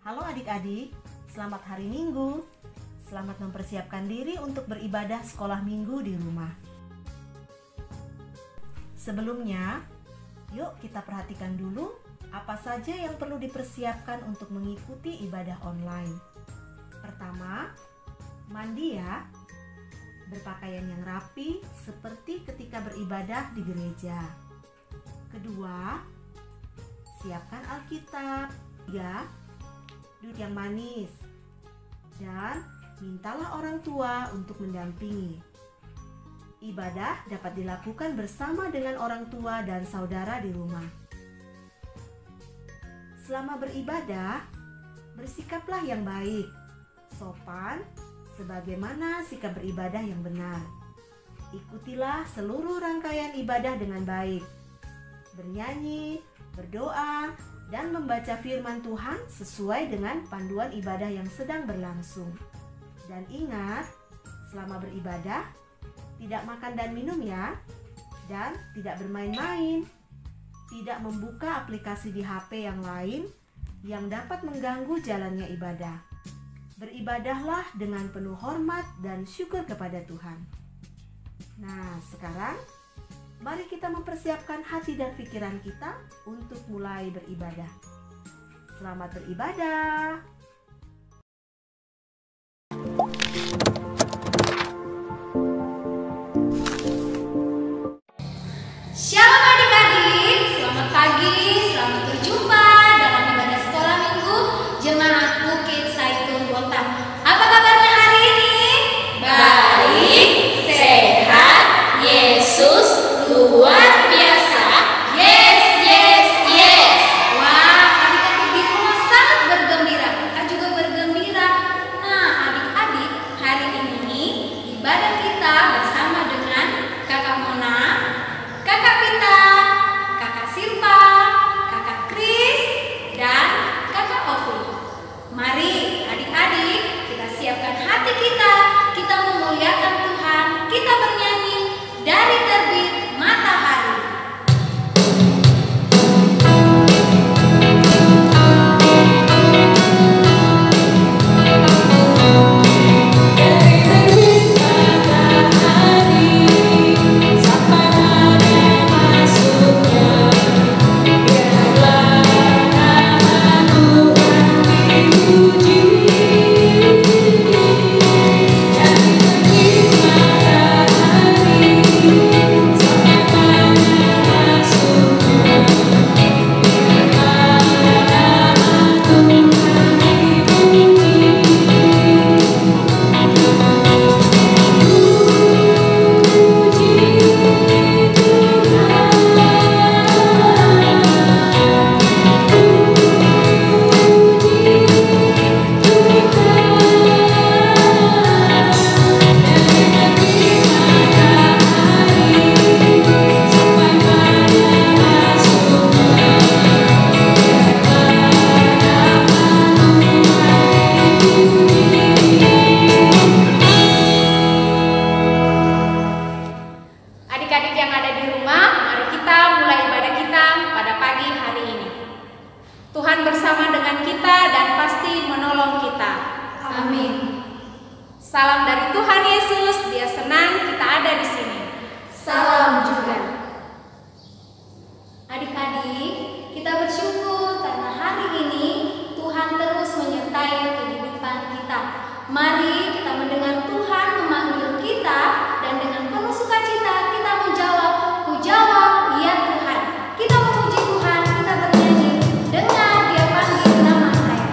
Halo adik-adik, selamat hari Minggu. Selamat mempersiapkan diri untuk beribadah sekolah minggu di rumah. Sebelumnya, yuk kita perhatikan dulu apa saja yang perlu dipersiapkan untuk mengikuti ibadah online. Pertama, mandi ya. Berpakaian yang rapi seperti ketika beribadah di gereja. Kedua, siapkan Alkitab. Tiga, duduk yang manis. Dan mintalah orang tua untuk mendampingi. Ibadah dapat dilakukan bersama dengan orang tua dan saudara di rumah. Selama beribadah, bersikaplah yang baik, sopan, sebagaimana sikap beribadah yang benar. Ikutilah seluruh rangkaian ibadah dengan baik. Bernyanyi, berdoa, dan membaca firman Tuhan sesuai dengan panduan ibadah yang sedang berlangsung. Dan ingat, selama beribadah, tidak makan dan minum ya, dan tidak bermain-main, tidak membuka aplikasi di HP yang lain yang dapat mengganggu jalannya ibadah. Beribadahlah dengan penuh hormat dan syukur kepada Tuhan. Nah, sekarang mari kita mempersiapkan hati dan pikiran kita untuk mulai beribadah. Selamat beribadah. Shalom adik-adik, selamat pagi, selamat berjumpa dalam ibadah sekolah minggu Jemaat Bukit Zaitun Bontang. Apa kabarnya hari ini? Baik, sehat, Yesus luar biasa. Yes, yes, yes. Wah, adik-adik di rumah sangat bergembira. Kakak juga bergembira. Nah, adik-adik, hari ini ibadah kita bersama dengan Kakak Mona, Kakak Pita, Kakak Silva, Kakak Kris, dan Kakak Ovi. Mari adik-adik kita siapkan hati kita memuliakan Tuhan, kita bernyanyi dari terbit matahari. Adik-adik yang ada di rumah, mari kita mulai ibadah kita pada pagi hari ini. Tuhan bersama dengan kita dan pasti menolong kita. Amin. Salam dari Tuhan Yesus, Dia senang kita ada di sini. Salam juga. Adik-adik, kita bersyukur karena hari ini Tuhan terus menyertai kehidupan kita. Mari kita mendengar Tuhan memanggil kita dan dengan penuh sukacita kita menjawab, "Ku jawab, ya Tuhan." Kita memuji Tuhan, kita bernyanyi, "Dengar Dia panggil nama saya."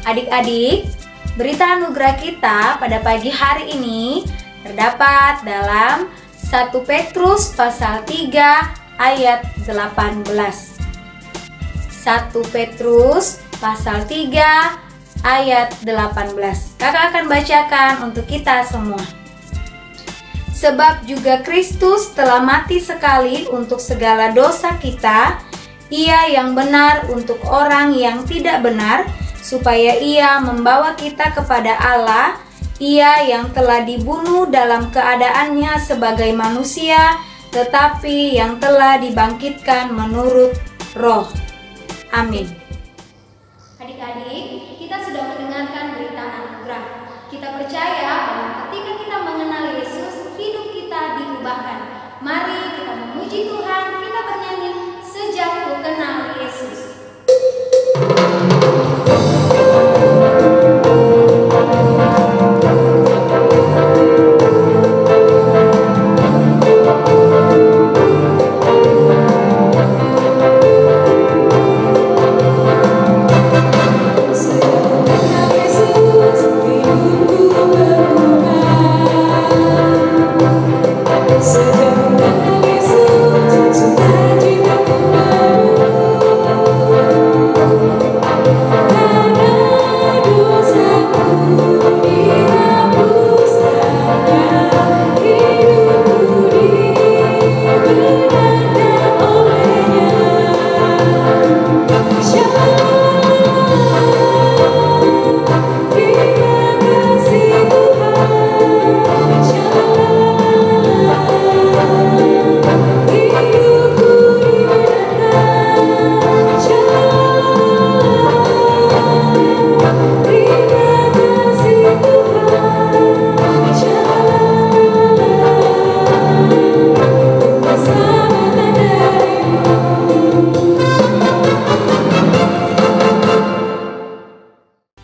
Adik-adik, berita anugerah kita pada pagi hari ini terdapat dalam 1 Petrus pasal 3 ayat 18. 1 Petrus pasal 3 ayat 18. Kakak akan bacakan untuk kita semua. Sebab juga Kristus telah mati sekali untuk segala dosa kita, Ia yang benar untuk orang yang tidak benar, supaya Ia membawa kita kepada Allah, Ia yang telah dibunuh dalam keadaannya sebagai manusia, tetapi yang telah dibangkitkan menurut Roh. Amin. Adik-adik, kita sudah mendengarkan berita anugerah. Kita percaya bahwa ketika kita mengenal Yesus, hidup kita diubahkan. Mari kita memuji Tuhan, kita bernyanyi Sejak Ku Kenal Yesus.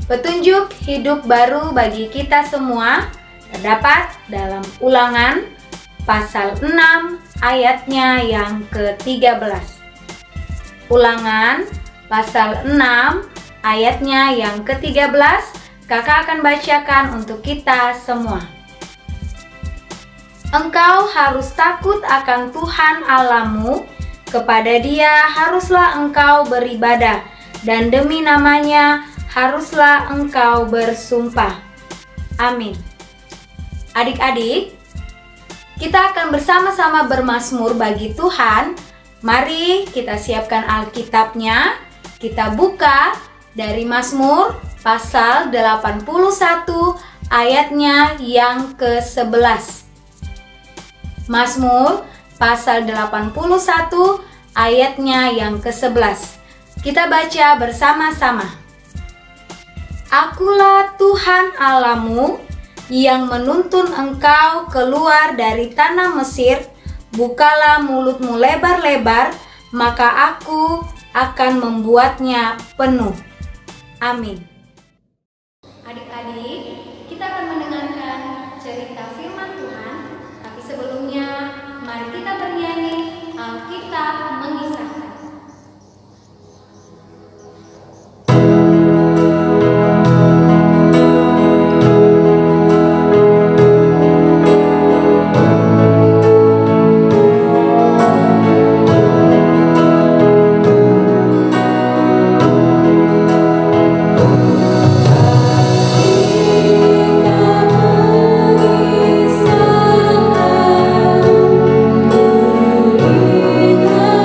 Petunjuk hidup baru bagi kita semua terdapat dalam Ulangan pasal 6 ayatnya yang ke-13. Ulangan pasal 6 ayatnya yang ke-13, kakak akan bacakan untuk kita semua. Engkau harus takut akan Tuhan Allahmu, kepada Dia haruslah engkau beribadah, dan demi namanya haruslah engkau bersumpah. Amin. Adik-adik, kita akan bersama-sama bermazmur bagi Tuhan. Mari kita siapkan Alkitabnya. Kita buka dari Mazmur pasal 81 ayatnya yang ke-11. Mazmur pasal 81 ayatnya yang ke-11. Kita baca bersama-sama. Akulah Tuhan Allahmu yang menuntun engkau keluar dari tanah Mesir. Bukalah mulutmu lebar-lebar, maka aku akan membuatnya penuh. Amin. Adik-adik, kita akan mendengarkan cerita firman Tuhan. Tapi sebelumnya, mari kita bernyanyi Alkitab Mengisahkan. Kita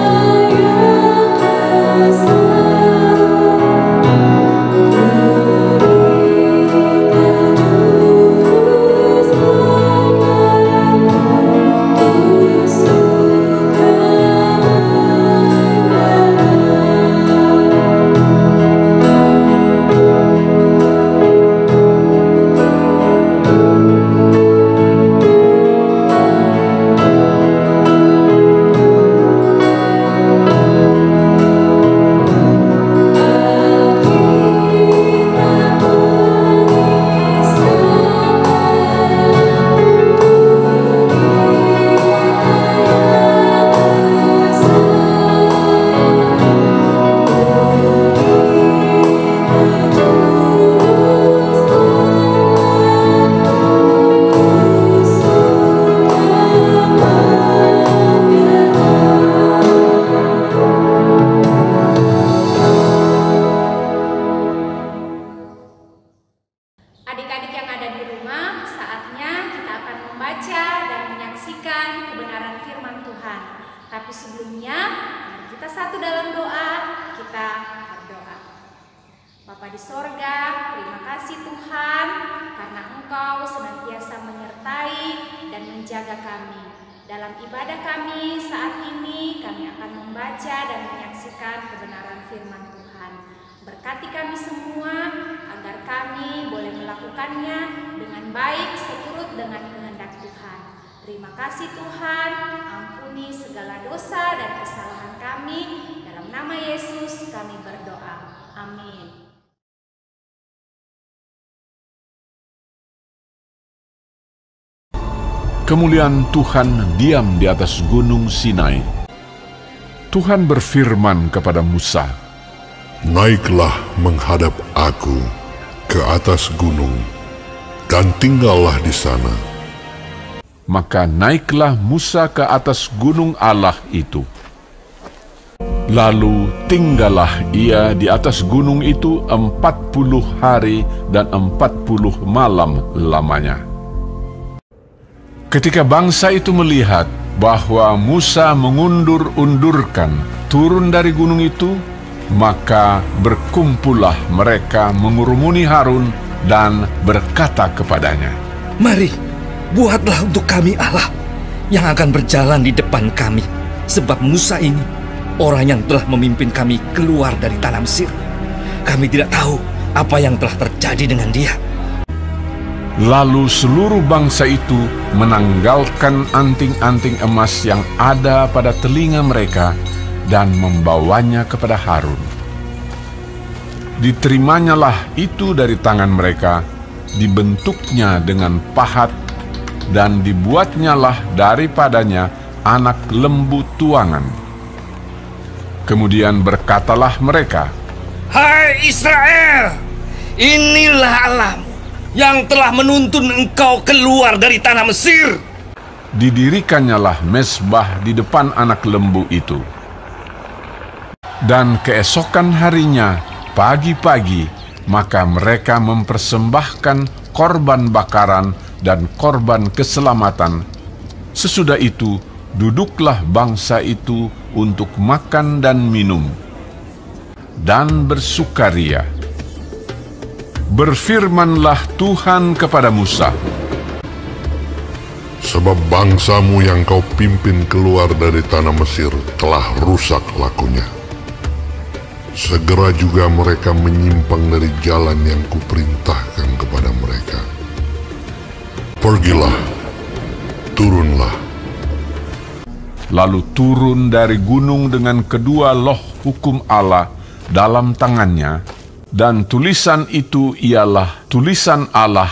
Tapi sebelumnya, mari kita satu dalam doa, kita berdoa. Bapa di sorga, terima kasih Tuhan, karena Engkau senantiasa menyertai dan menjaga kami. Dalam ibadah kami saat ini, kami akan membaca dan menyaksikan kebenaran firman Tuhan. Berkati kami semua, agar kami boleh melakukannya dengan baik seturut dengan kehendak Tuhan. Terima kasih Tuhan, ampuni segala dosa dan kesalahan kami. Dalam nama Yesus kami berdoa. Amin. Kemuliaan Tuhan diam di atas gunung Sinai. Tuhan berfirman kepada Musa, "Naiklah menghadap aku ke atas gunung, dan tinggallah di sana." Maka naiklah Musa ke atas gunung Allah itu. Lalu tinggallah ia di atas gunung itu 40 hari dan 40 malam lamanya. Ketika bangsa itu melihat bahwa Musa mengundur-undurkan turun dari gunung itu, maka berkumpullah mereka mengurumuni Harun dan berkata kepadanya, "Mari, buatlah untuk kami Allah yang akan berjalan di depan kami, sebab Musa ini orang yang telah memimpin kami keluar dari tanah Mesir. Kami tidak tahu apa yang telah terjadi dengan dia." Lalu seluruh bangsa itu menanggalkan anting-anting emas yang ada pada telinga mereka dan membawanya kepada Harun. Diterimanya itu dari tangan mereka, dibentuknya dengan pahat, dan dibuatnyalah daripadanya anak lembu tuangan. Kemudian berkatalah mereka, "Hai Israel, inilah Allahmu yang telah menuntun engkau keluar dari tanah Mesir." Didirikannyalah mezbah di depan anak lembu itu. Dan keesokan harinya, pagi-pagi, maka mereka mempersembahkan korban bakaran dan korban keselamatan. Sesudah itu, duduklah bangsa itu untuk makan dan minum, dan bersukaria. Berfirmanlah Tuhan kepada Musa, Sebab bangsamu yang kau pimpin keluar dari tanah Mesir telah rusak lakunya. Segera juga mereka menyimpang dari jalan yang kuperintahkan kepada mereka. Pergilah, turunlah." Lalu turun dari gunung dengan kedua loh hukum Allah dalam tangannya, dan tulisan itu ialah tulisan Allah.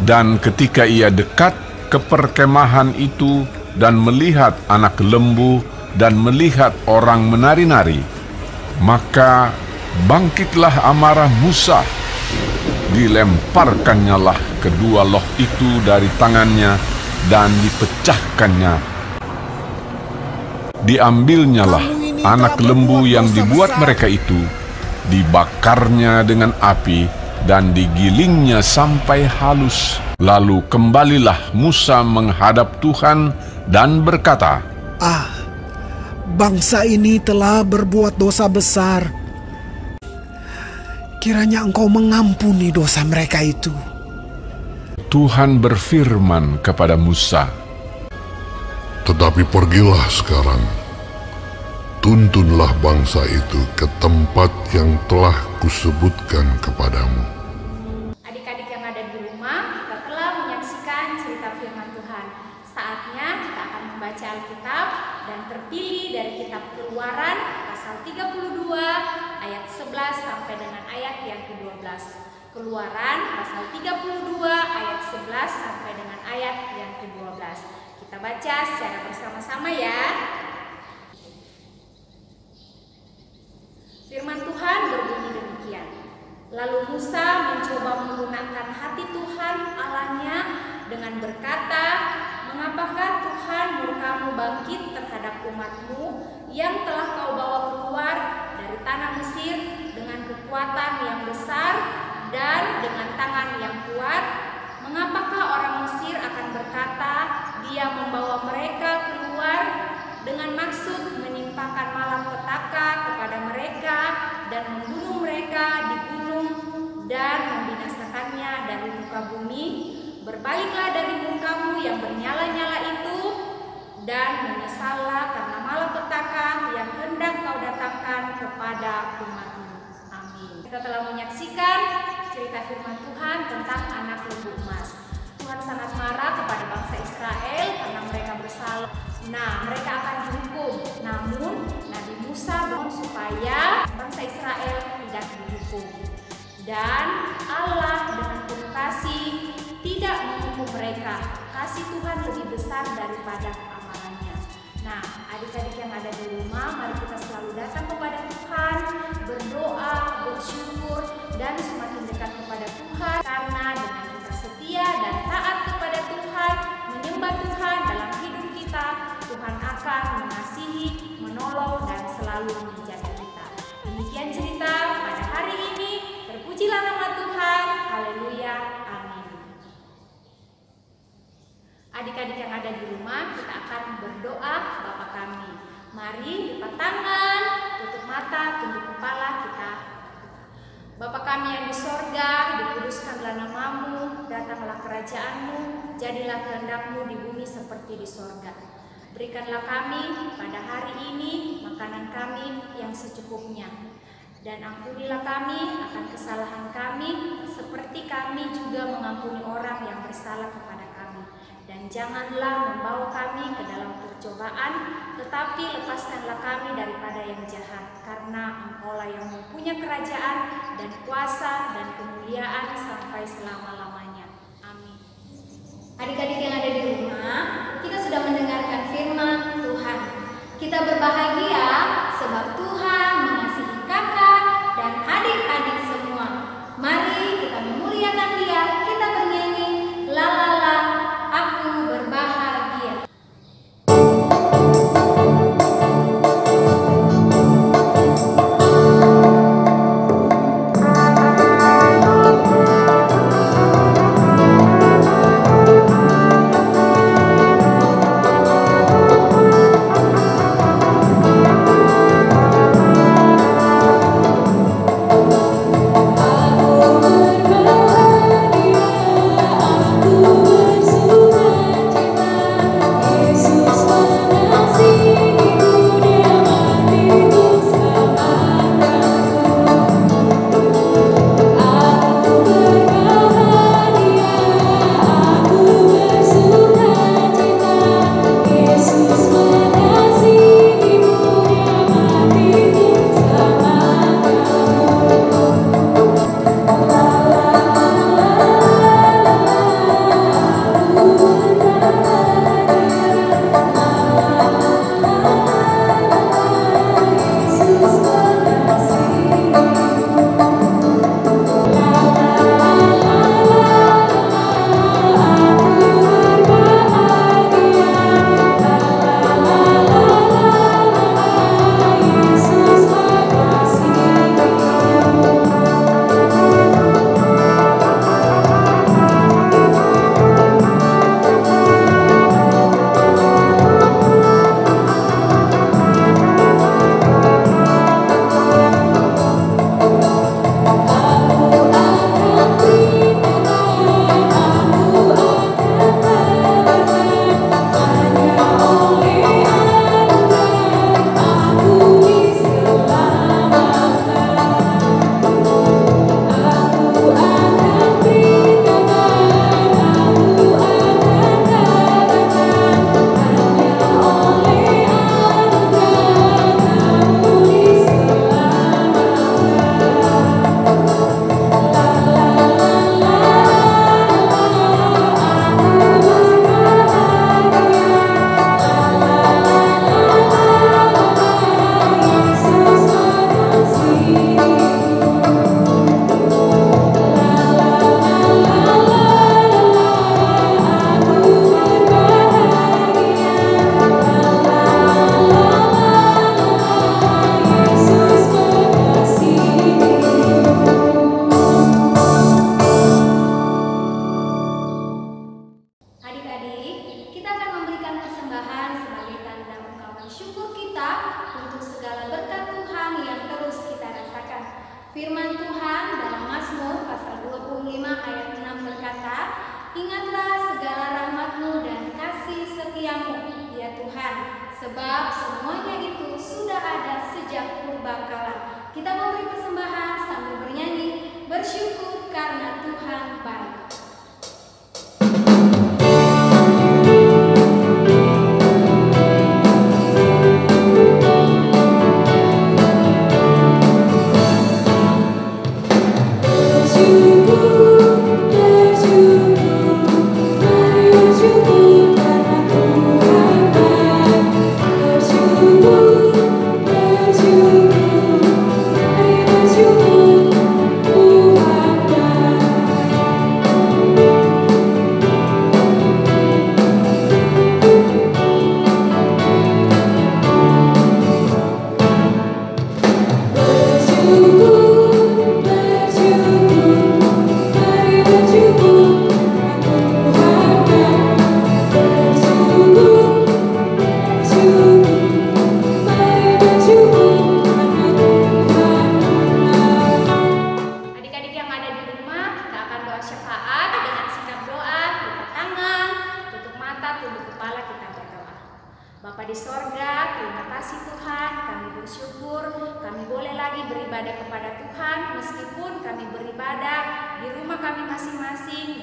Dan ketika ia dekat ke perkemahan itu dan melihat anak lembu dan melihat orang menari-nari, maka bangkitlah amarah Musa. Dilemparkannyalah kedua loh itu dari tangannya dan dipecahkannya. Diambilnyalah anak lembu yang dibuat mereka itu, dibakarnya dengan api, dan digilingnya sampai halus. Lalu kembalilah Musa menghadap Tuhan dan berkata, Bangsa ini telah berbuat dosa besar. Kiranya Engkau mengampuni dosa mereka itu." Tuhan berfirman kepada Musa, Tetapi pergilah sekarang, tuntunlah bangsa itu ke tempat yang telah kusebutkan kepadamu. Adik-adik yang ada di rumah, kita telah menyaksikan cerita firman Tuhan. Saatnya kita akan membaca Alkitab dan terpilih dari kitab Keluaran pasal 32 ayat 11 sampai dengan ayat yang ke-12. Keluaran pasal 32 ayat 11 sampai dengan ayat yang ke-12. Kita baca secara bersama-sama ya. Firman Tuhan berbunyi demikian. Lalu Musa mencoba menggunakan hati Tuhan Allahnya dengan berkata, "Mengapakah Tuhan murka-Mu bangkit terhadap umat-Mu yang telah Kau bawa keluar dari tanah Mesir dengan kekuatan yang besar dan dengan tangan yang kuat? Mengapakah orang Mesir akan berkata, Dia membawa mereka keluar? dengan maksud menimpakan malapetaka kepada mereka dan membunuh mereka di gunung dan membinasakannya dari muka bumi. Berbaliklah dari murkamu yang bernyala-nyala itu dan menyesallah karena malapetaka yang hendak kau datangkan kepada umatmu. Amin. Kita telah menyaksikan cerita firman Tuhan tentang anak lembu emas. Tuhan sangat marah kepada bangsa Israel karena mereka bersalah. Nah, mereka akan dihukum. Namun, Nabi Musa mohon supaya bangsa Israel tidak dihukum. Dan Allah dengan penuh kasih tidak menghukum mereka. Kasih Tuhan lebih besar daripada amalannya. Nah, adik-adik yang ada di rumah, mari kita selalu datang kepada Tuhan, berdoa, bersyukur, dan semakin dekat kepada Tuhan. Karena dengan kita setia dan taat kepada Tuhan, menyembah Tuhan dalam hidup kita, Tuhan akan mengasihi, menolong, dan selalu menjaga kita. Demikian cerita pada hari ini. Terpujilah nama Tuhan. Haleluya. Amin. Adik-adik yang ada di rumah, kita akan berdoa Bapa kami. Mari lipat tangan, tutup mata, tunduk kepala kita. Bapa kami yang di sorga, dikuduskanlah namamu, datanglah kerajaanmu, jadilah kehendak-Mu di bumi seperti di sorga. Berikanlah kami pada hari ini makanan kami yang secukupnya. Dan ampunilah kami akan kesalahan kami, seperti kami juga mengampuni orang yang bersalah kepada kami. Dan janganlah membawa kami ke dalam percobaan, tetapi lepaskanlah kami daripada yang jahat. Karena Engkaulah yang mempunyai kerajaan dan kuasa dan kemuliaan sampai selama-lamanya. Amin. Adik-adik yang ada di rumah, kita sudah mendengarkan firman Tuhan. Kita berbahagia sebab Tuhan mengasihi kakak dan adik-adik semua. Mari kita memuliakan Dia, kita bernyanyi la la la, aku berbahagia. ayat 6 berkata, "Ingatlah segala rahmat-Mu dan kasih setia-Mu, ya Tuhan, sebab semuanya itu sudah ada sejak purbakala." Kita memberi persembahan sambil bernyanyi, bersyukur karena Tuhan baik. Bapa di sorga, terima kasih Tuhan, kami bersyukur kami boleh lagi beribadah kepada Tuhan meskipun kami beribadah di rumah kami masing-masing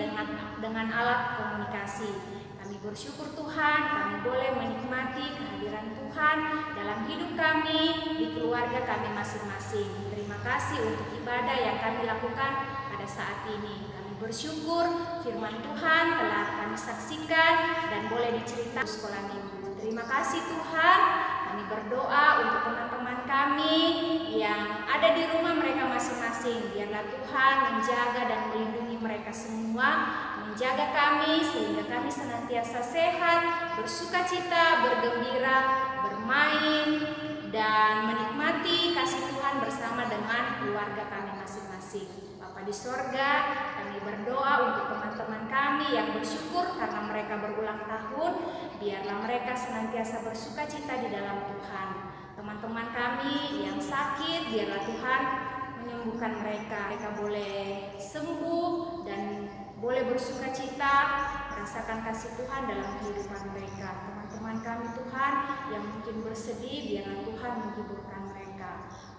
dengan alat komunikasi. Kami bersyukur Tuhan, kami boleh menikmati kehadiran Tuhan dalam hidup kami, di keluarga kami masing-masing. Terima kasih untuk ibadah yang kami lakukan pada saat ini. Kami bersyukur firman Tuhan telah kami saksikan dan boleh diceritakan di sekolah minggu. Terima kasih Tuhan, kami berdoa untuk teman-teman kami yang ada di rumah mereka masing-masing. Biarlah Tuhan menjaga dan melindungi mereka semua, menjaga kami sehingga kami senantiasa sehat, bersukacita, bergembira, bermain, dan menikmati kasih Tuhan bersama dengan keluarga kami masing-masing. Bapa di sorga, kami berdoa untuk teman-teman kami yang bersyukur karena mereka berulang tahun. Biarlah mereka senantiasa bersukacita di dalam Tuhan. Teman-teman kami yang sakit, biarlah Tuhan menyembuhkan mereka. Mereka boleh sembuh dan boleh bersukacita, merasakan kasih Tuhan dalam kehidupan mereka. Teman-teman kami Tuhan yang mungkin bersedih, biarlah Tuhan menghiburkan mereka.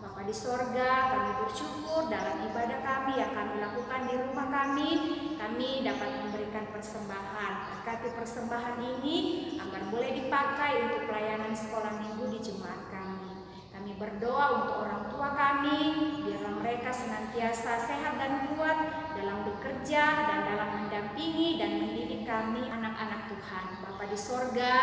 Bapa di sorga, kami bersyukur dalam ibadah kami yang kami lakukan di rumah kami dapat memberikan persembahan. Berkati persembahan ini agar boleh dipakai untuk pelayanan sekolah minggu di jemaat kami. Kami berdoa untuk orang tua kami, biarlah mereka senantiasa sehat dan kuat dalam bekerja dan dalam mendampingi dan mendidik kami anak-anak Tuhan. Bapa di sorga,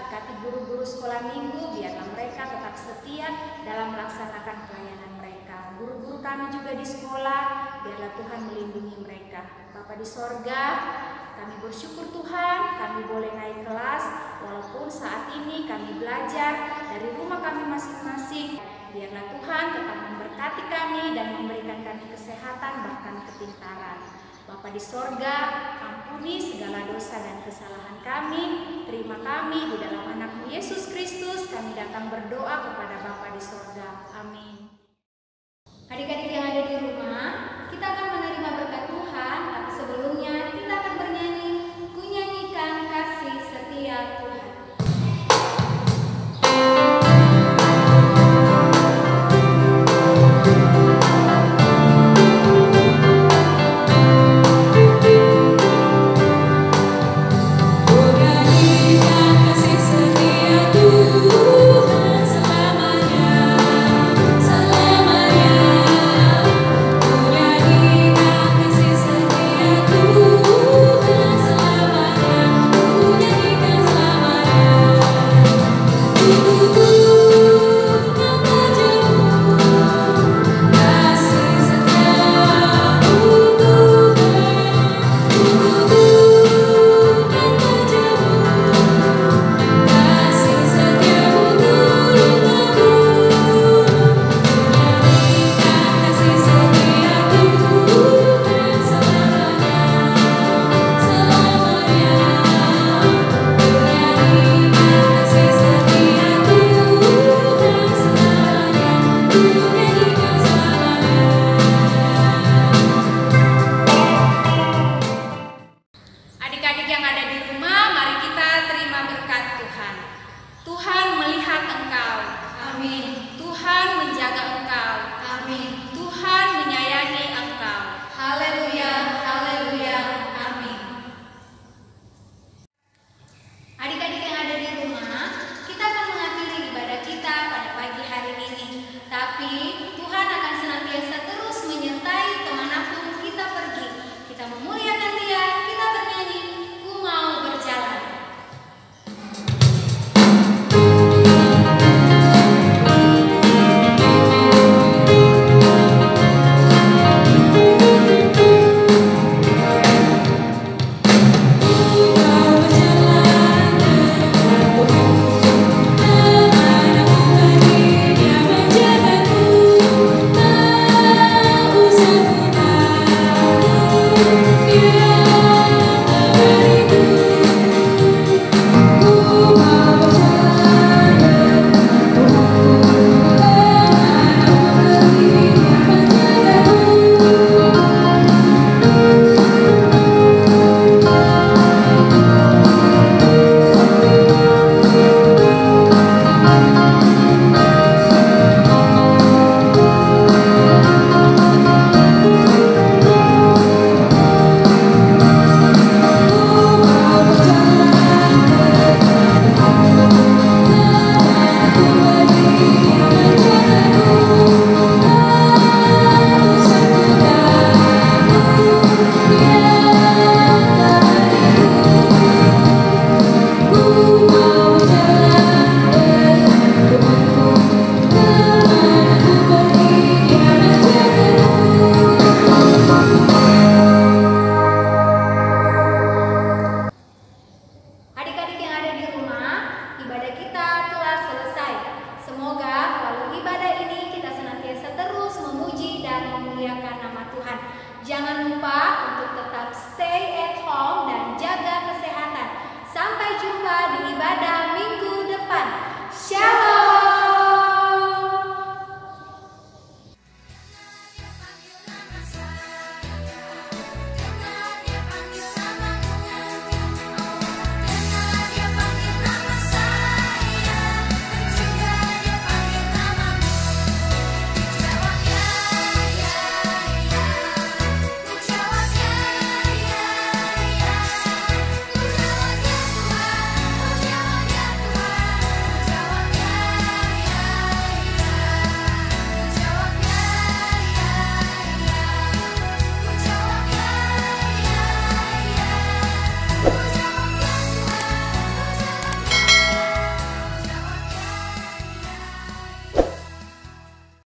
berkati guru-guru sekolah minggu, biarlah mereka tetap setia dalam melaksanakan pelayanan mereka. Guru-guru kami juga di sekolah, biarlah Tuhan melindungi mereka. Bapa di sorga, kami bersyukur Tuhan, kami boleh naik kelas, walaupun saat ini kami belajar dari rumah kami masing-masing. Biarlah Tuhan tetap memberkati kami dan memberikan kami kesehatan bahkan kepintaran. Bapa di sorga, ampuni segala dosa dan kesalahan kami. Terima kami di dalam anak-Mu Yesus Kristus. Kami datang berdoa kepada Bapa di sorga. Amin. Adik-adik yang ada di rumah,